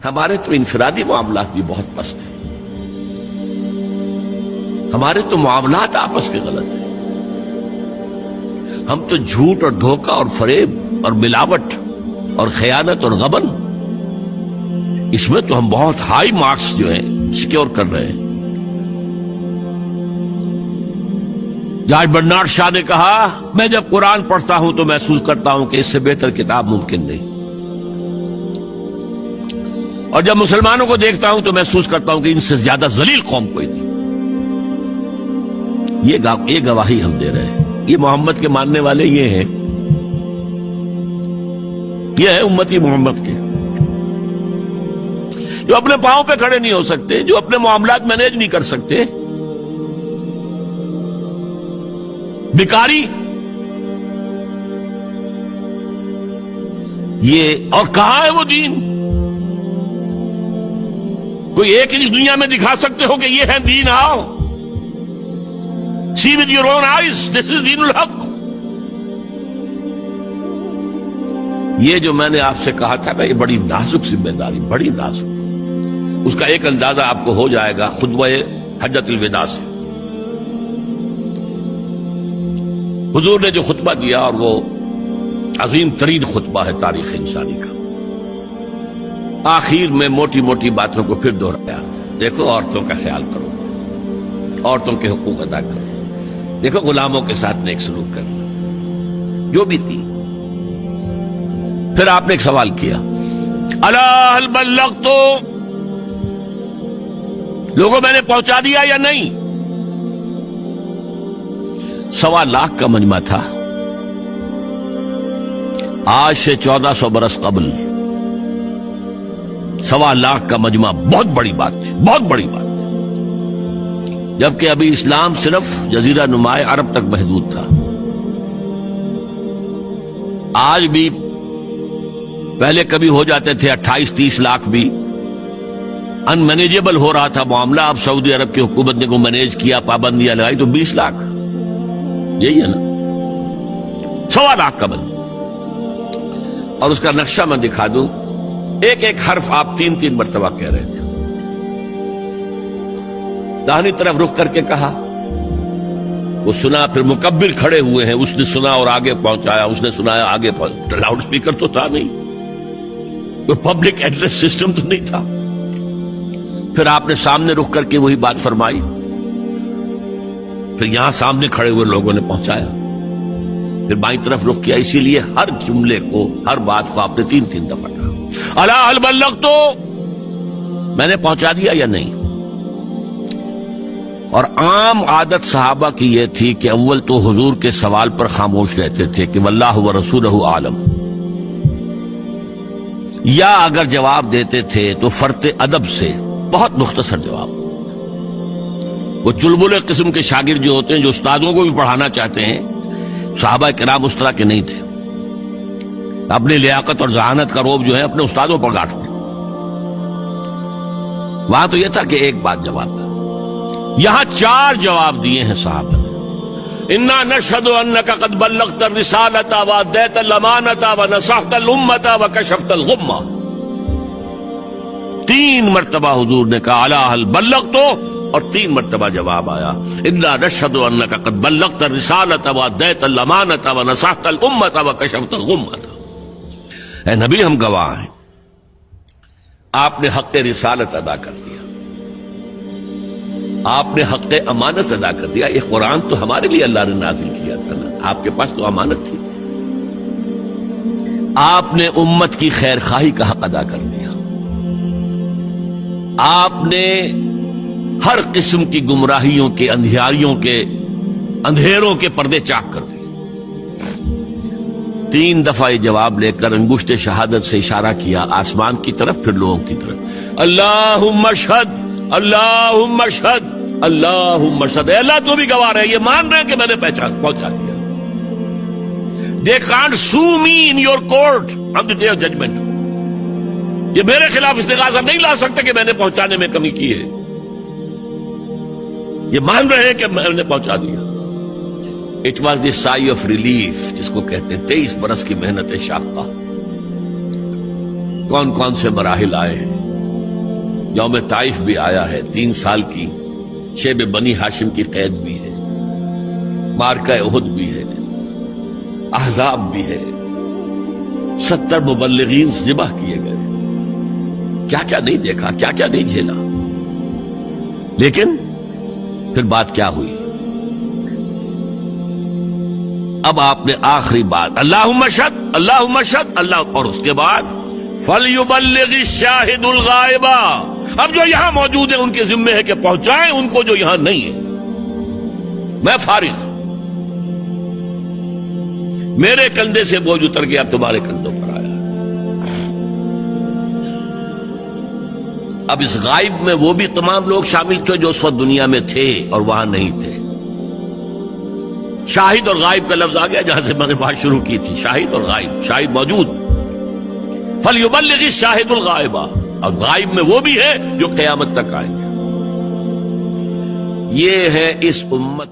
ہمارے تو انفرادی معاملات بھی بہت پست ہیں، ہمارے تو معاملات آپس کے غلط ہیں، ہم تو جھوٹ اور دھوکہ اور فریب اور ملاوٹ اور خیانت اور غبن، اس میں تو ہم بہت ہائی مارکس جو ہیں سیکیور کر رہے ہیں۔ جارج برنارڈ شاہ نے کہا، میں جب قرآن پڑھتا ہوں تو محسوس کرتا ہوں کہ اس سے بہتر کتاب ممکن نہیں، اور جب مسلمانوں کو دیکھتا ہوں تو محسوس کرتا ہوں کہ ان سے زیادہ ذلیل قوم کوئی نہیں۔ یہ گواہی ہم دے رہے ہیں، یہ محمد کے ماننے والے یہ ہیں، یہ ہے امتی محمد کے، جو اپنے پاؤں پہ کھڑے نہیں ہو سکتے، جو اپنے معاملات مینیج نہیں کر سکتے، بیکاری، یہ اور کہاں ہے وہ دین؟ کوئی ایک ہی دنیا میں دکھا سکتے ہو کہ یہ ہے دین؟ آؤ see with your own eyes, this is دین الحق۔ یہ جو میں نے آپ سے کہا تھا نا، یہ بڑی نازک ذمہ داری، بڑی نازک، اس کا ایک اندازہ آپ کو ہو جائے گا خطبہ حجۃ الوداع سے۔ حضور نے جو خطبہ دیا، اور وہ عظیم ترین خطبہ ہے تاریخ انسانی کا، آخر میں موٹی موٹی باتوں کو پھر دہرایا۔ دیکھو عورتوں کا خیال کرو، عورتوں کے حقوق ادا کرو، دیکھو غلاموں کے ساتھ نیک سلوک کرنا، جو بھی تھی۔ پھر آپ نے ایک سوال کیا، الا هل بلغت، لوگوں میں نے پہنچا دیا یا نہیں؟ 1.25 لاکھ کا مجمع تھا، آج سے 1400 برس قبل 1.25 لاکھ کا مجمع بہت بڑی بات تھی، بہت بڑی بات، جبکہ ابھی اسلام صرف جزیرہ نما عرب تک محدود تھا۔ آج بھی پہلے کبھی ہو جاتے تھے 28-30 لاکھ بھی، ان مینیجیبل ہو رہا تھا معاملہ۔ اب سعودی عرب کی حکومت نے کو مینیج کیا، پابندیاں لگائی تو 20 لاکھ، یہی ہے نا، 1.25 لاکھ کا بند۔ اور اس کا نقشہ میں دکھا دوں، ایک ایک حرف آپ 3 مرتبہ کہہ رہے تھے۔ داہنی طرف رخ کر کے کہا، وہ سنا، پھر مکبر کھڑے ہوئے ہیں، اس نے سنا اور آگے پہنچایا، اس نے سنایا آگے پہنچایا۔ لاؤڈ سپیکر تو تھا نہیں، کوئی پبلک ایڈریس سسٹم تو نہیں تھا۔ پھر آپ نے سامنے رخ کر کے وہی بات فرمائی، پھر یہاں سامنے کھڑے ہوئے لوگوں نے پہنچایا، پھر بائیں طرف رخ کیا۔ اسی لیے ہر جملے کو، ہر بات کو آپ نے 3 دفعہ کہا، الا هل بلغت، میں نے پہنچا دیا یا نہیں؟ اور عام عادت صحابہ کی یہ تھی کہ اول تو حضور کے سوال پر خاموش رہتے تھے کہ واللہ ورسولہ عالم، یا اگر جواب دیتے تھے تو فرط ادب سے بہت مختصر جواب۔ وہ چلبلے قسم کے شاگرد جو ہوتے ہیں، جو استادوں کو بھی پڑھانا چاہتے ہیں، صحابہ کرام اس طرح کے نہیں تھے، اپنی لیاقت اور ذہانت کا روب جو ہے اپنے استادوں پر گاٹتے۔ وہاں تو یہ تھا کہ ایک بات جواب دے، یہاں 4 جواب دیے ہیں صحابہ نے۔ انا نشهد انك قد بلغت الرسالة واديت الامانة ونصحت الامة وكشفت الغمة۔ 3 مرتبہ حضور نے کہا الا هل بلغت، اور 3 مرتبہ جواب آیا انا نشهد انك قد بلغت الرسالة واديت الامانة ونصحت الامة وكشفت الغمة۔ اے نبی، ہم گواہ ہیں، آپ نے حق رسالت ادا کر دیا، آپ نے حق امانت ادا کر دیا۔ یہ قرآن تو ہمارے لیے اللہ نے نازل کیا تھا نا، آپ کے پاس تو امانت تھی۔ آپ نے امت کی خیر خواہی کا حق ادا کر دیا، آپ نے ہر قسم کی گمراہیوں کے، اندھیاریوں کے، اندھیروں کے پردے چاک کر دیے۔ 3 دفعہ یہ جواب لے کر انگشت شہادت سے اشارہ کیا آسمان کی طرف، پھر لوگوں کی طرف، اللہم اشہد، اللہم اشہد، اللہم اشہد۔ اے اللہ تو بھی گواہ ہے، یہ مان رہے ہیں کہ میں نے پہنچا دیا۔ They can't sue me in your court on the day of judgment۔ یہ میرے خلاف استغاثہ نہیں لا سکتے کہ میں نے پہنچانے میں کمی کی ہے، یہ مان رہے ہیں کہ میں نے پہنچا دیا۔ It was the sigh of relief جس کو کہتے ہیں 23 برس کی محنت شاقہ۔ کون کون سے مراحل آئے ہیں، یوم طائف بھی آیا ہے، 3 سال کی شیب بنی ہاشم کی قید بھی ہے، مارکہ احد بھی ہے، احزاب بھی ہے، 70 مبلغین ذبح کیے گئے، کیا کیا نہیں دیکھا، کیا کیا نہیں جھیلا. لیکن پھر بات کیا ہوئی؟ اب آپ نے آخری بات اللہم اشہد اللہم اشہد اللہ، اور اس کے بعد فَلْيُبَلِّغِ الشَّاهِدُ الْغَائِبَ، اب جو یہاں موجود ہیں ان کے ذمے ہے کہ پہنچائیں ان کو جو یہاں نہیں ہے. میں فارغ، میرے کندھے سے بوجھ اتر گیا، اب تمہارے کندھوں پر آیا. اب اس غائب میں وہ بھی تمام لوگ شامل تھے جو اس وقت دنیا میں تھے اور وہاں نہیں تھے. شاہد اور غائب کا لفظ آ گیا جہاں سے میں نے بات شروع کی تھی، شاہد اور غائب. شاہد موجود، فَلْيُبَلِّغِ الشَّاهِدُ الْغَائِبَ، اور غائب میں وہ بھی ہے جو قیامت تک آئیں گے. یہ ہے اس امت